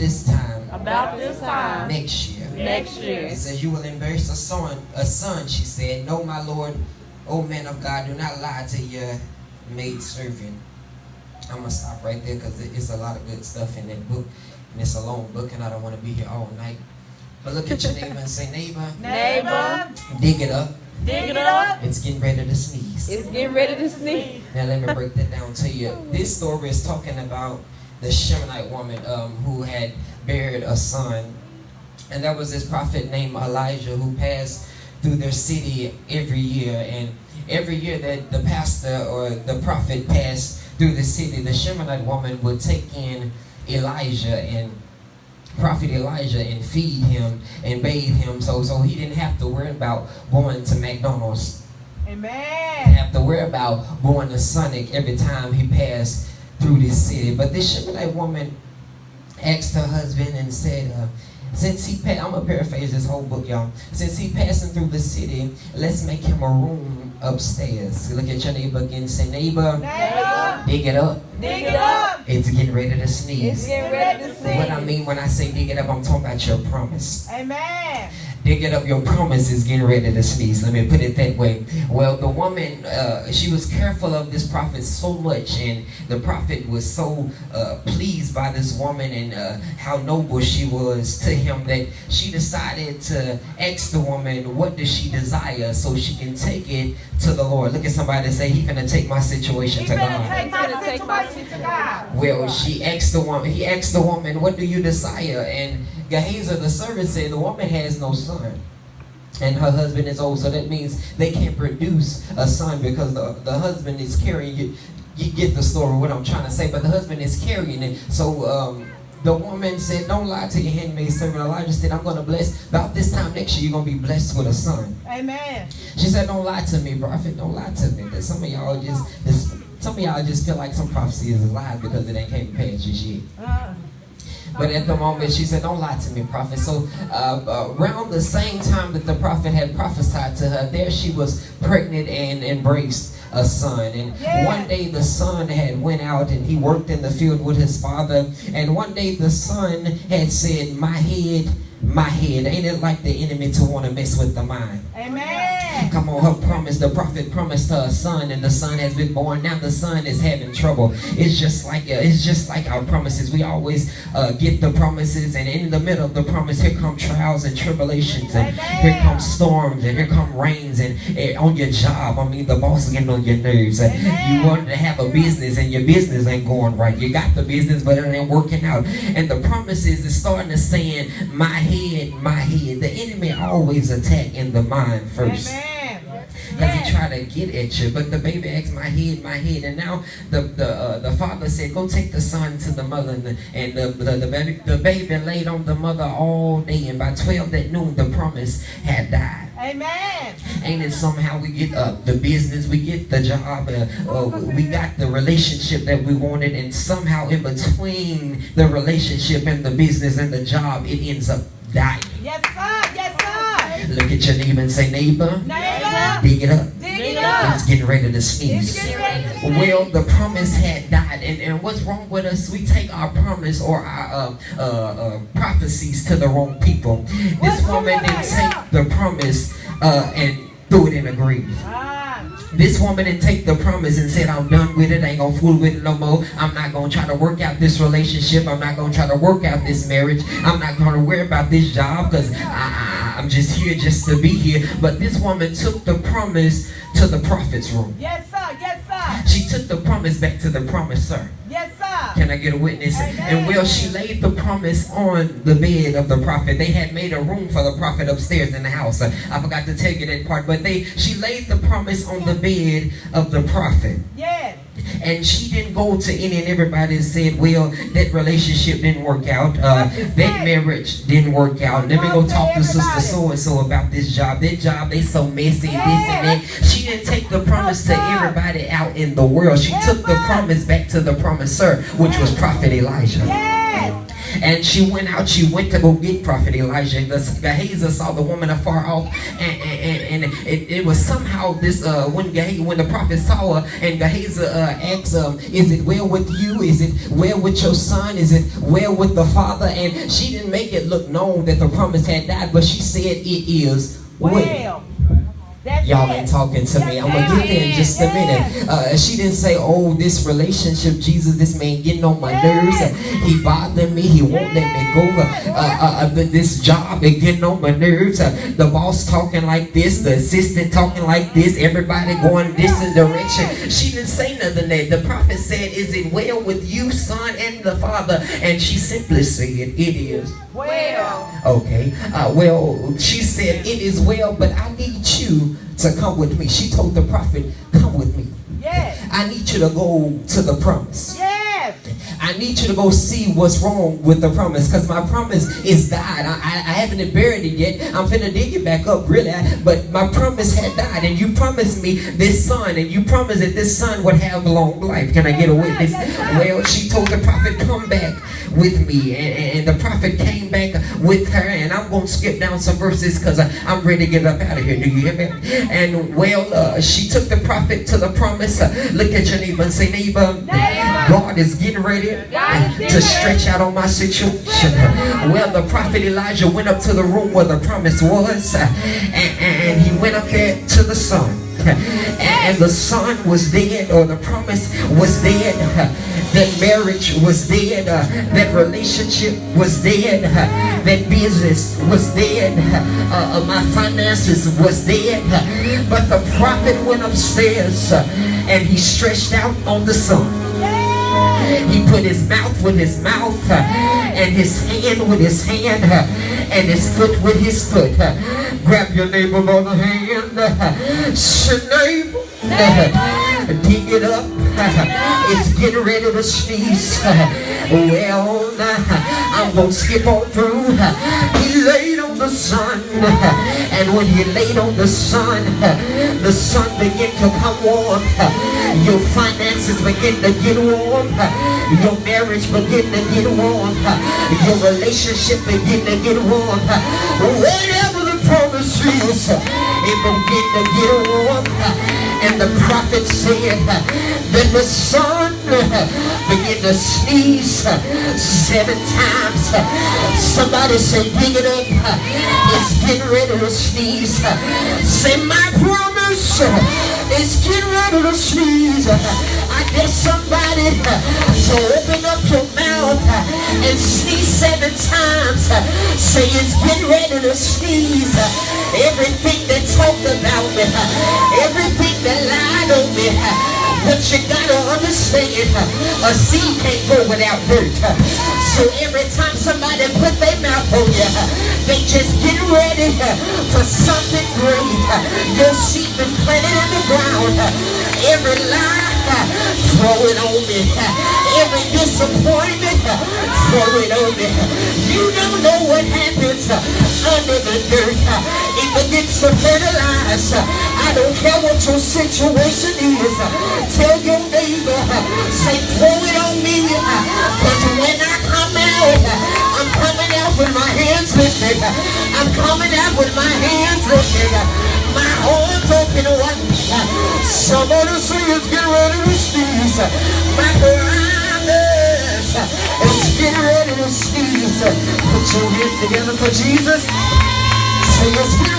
this time. About this time. Next year. Next year. It says, you will embrace a son, she said. No, my Lord, O man of God, do not lie to your maid servant. I'm going to stop right there because it's a lot of good stuff in that book. And it's a long book and I don't want to be here all night. But look at your neighbor and say, neighbor. Neighbor. Dig it up. Dig it up. It's getting ready to sneeze. It's getting ready to sneeze. Now let me break that down to you. This story is talking about the Shemanite woman who had buried a son. And there was this prophet named Elijah who passed through their city every year. And every year that the pastor or the prophet passed through the city, the Shemanite woman would take in Elijah and Prophet Elijah and feed him and bathe him so he didn't have to worry about going to McDonald's. Amen. Have to worry about going to Sonic every time he passed through this city. But this Shemanite woman asked her husband and said, since he passed, I'm going to paraphrase this whole book, y'all. Since he passing through the city, let's make him a room upstairs. Look at your neighbor again and say, neighbor, Neighbor. dig it up. Dig it up. It's getting ready to sneeze. It's getting ready to sneeze. What I mean when I say dig it up, I'm talking about your promise. Amen. Dig it up, your promise is getting ready to sneeze. Let me put it that way. Well, the woman, she was careful of this prophet so much, and the prophet was so pleased by this woman and how noble she was to him that she decided to ask the woman, what does she desire so she can take it to the Lord. Look at somebody and say, he's going to take my situation to God. Take my situation to God. Well, he asked the woman, what do you desire? And Gehazi, the servant, said the woman has no son and her husband is old, so that means they can't produce a son because the husband is carrying it. You get the story, what I'm trying to say, but the husband is carrying it. So the woman said, don't lie to your handmaid servant. Elijah said, I'm going to bless. About this time next year, you're going to be blessed with a son. Amen. She said, don't lie to me, prophet. Don't lie to me. That some of y'all just feel like some prophecy is a lie because it ain't came to pass just yet. But at the moment, she said, don't lie to me, prophet. So around the same time that the prophet had prophesied to her, there she was pregnant and embraced a son. And one day the son had went out and he worked in the field with his father. And one day the son had said, my head. Ain't it like the enemy to want to mess with the mind? Amen. Come on, her promise, the prophet promised her a son, and the son has been born. Now the son is having trouble. It's just like our promises. We always get the promises, and in the middle of the promise, here come trials and tribulations, and here come storms, and here come rains, and on your job, I mean, the boss is getting on your nerves. You wanted to have a business, and your business ain't going right. You got the business, but it ain't working out. And the promises is starting to saying, my head. The enemy always attack in the mind first. Because he tried to get at you. But the baby asked, my head. And now the father said, go take the son to the mother. And the baby laid on the mother all day. And by 12 that noon, the promise had died. Amen. Ain't it somehow we get the business, we get the job, we got the relationship that we wanted, and somehow in between the relationship and the business and the job, it ends up dying. Yes, sir. Yes, sir. Look at your neighbor and say, neighbor, Neighbor. dig it up. Dig it up. It's getting ready to sneeze. It's getting ready to sneeze. Well, the promise had died. And what's wrong with us? We take our promise or our prophecies to the wrong people. This woman didn't take the promise and threw it in a grave. This woman didn't take the promise and said, I'm done with it. I ain't going to fool with it no more. I'm not going to try to work out this relationship. I'm not going to try to work out this marriage. I'm not going to worry about this job because I'm just here just to be here. But this woman took the promise to the prophet's room. Yes, sir. Yes, sir. She took the promise back to the promiser. Yes, sir. Can I get a witness? Amen. And well, she laid the promise on the bed of the prophet. They had made a room for the prophet upstairs in the house. I forgot to tell you that part. But she laid the promise on the bed of the prophet. Yes. And she didn't go to any and everybody and said, well, that relationship didn't work out. That marriage didn't work out. Let me go talk to sister so-and-so about this job. That job, they so messy, this and that. She didn't take the promise to everybody out in the world. She took the promise back to the promiser, which was Prophet Elijah. Yes. And she went out. She went to go get Prophet Elijah. Gehazi saw the woman afar off, and it was somehow this when the prophet saw her, and Gehazi asked, "Is it well with you? Is it well with your son? Is it well with the father?" And she didn't make it look known that the promise had died, but she said it is well. Y'all ain't talking to me. I'm gonna get there in just a minute. She didn't say, "Oh, this relationship, Jesus, this man getting on my nerves. He bothering me. He won't let me go. This job is getting on my nerves. The boss talking like this, the assistant talking like this, everybody going this direction." She didn't say nothing there. The prophet said, "Is it well with you, son, and the father?" And she simply said, "It is well." Okay. Well, she said, "It is well, but I need you to come with me." She told the prophet, "Come with me. Yes. I need you to go to the promise. Yes. I need you to go see what's wrong with the promise, because my promise is died. I haven't buried it yet. I'm finna dig it back up, really. But my promise had died, and you promised me this son, and you promised that this son would have a long life. Can I get a witness?" Well, she told the prophet, "Come back with me." And the prophet came back with her, and I'm going to skip down some verses because I'm ready to get up out of here. Do you hear me? And well, she took the prophet to the promise. Look at your neighbor and say, "Neighbor, God is getting ready to stretch out on my situation." Well, the prophet Elijah went up to the room where the promise was, and he went up there to the son. And the son was dead, or the promise was dead. That marriage was dead. That relationship was dead. That business was dead. My finances was dead. But the prophet went upstairs and he stretched out on the son. He put his mouth with his mouth, and his hand with his hand, and his foot with his foot. Grab your neighbor by the hand. Say, "Neighbor, dig it up. It's getting ready to sneeze." Well, I'm going to skip on through. He laid on the son, and when he laid on the son began to come warm. Your finances begin to get warm. Your marriage begin to get warm. Your relationship begin to get warm. Whatever the promise is, it begin to get warm. And the prophet said that the son began to sneeze 7 times. Somebody say, "Dig it up. It's getting ready to sneeze." Say, "My promise is getting ready to sneeze." I dare somebody to open up your mouth and sneeze 7 times. Say, "It's getting ready to sneeze." Everything that talked about me, everything that lied on me. But you gotta understand, a seed can't go without dirt. So every time somebody put their mouth on you, they just get ready for something great. Your seed been planted in the ground. Every lie, throw it on me. Every disappointment, throw it on me. You don't know what happens under the dirt. It begins to fertilize. I don't care what your situation is. Tell your neighbor, say, "Throw it on me." Because when I come out, I'm coming out with my hands lifted. I'm coming out with my hands lifted. My arms open wide. Somebody say, "It's getting ready to sneeze." My promise is getting ready to sneeze. Put your hands together for Jesus. Say, "It's getting